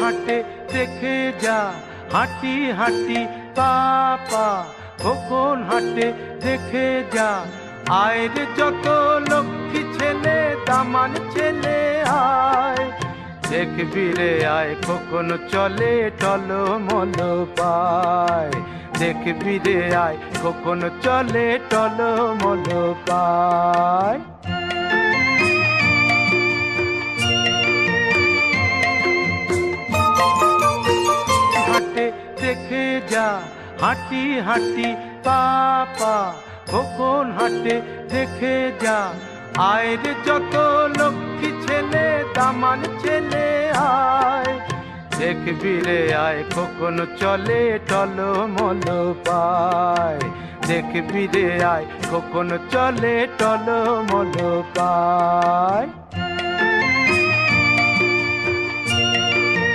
হাঁটে দেখে যা, হাঁটি হাঁটি পা পা। খোকন হাঁটে দেখে যা, আয় রে যত লক্ষ্মী ছেলে, দামান ছেলে আয়। দেখবি রে আয় খোকন চলে টলমল পায়, দেখবি রে আয় খোকন চলে টলমল পায়। হাঁটে দেখে যা, হাঁটি হাঁটি পা পা। খোকন হাঁটে দেখে যা, আয় রে যত লক্ষ্মী ছেলে, দামান ছেলে আয়। দেখবি রে আয় খোকন চলে টলমল পায়, দেখবি রে আয় খোকন চলে টলমল পায়।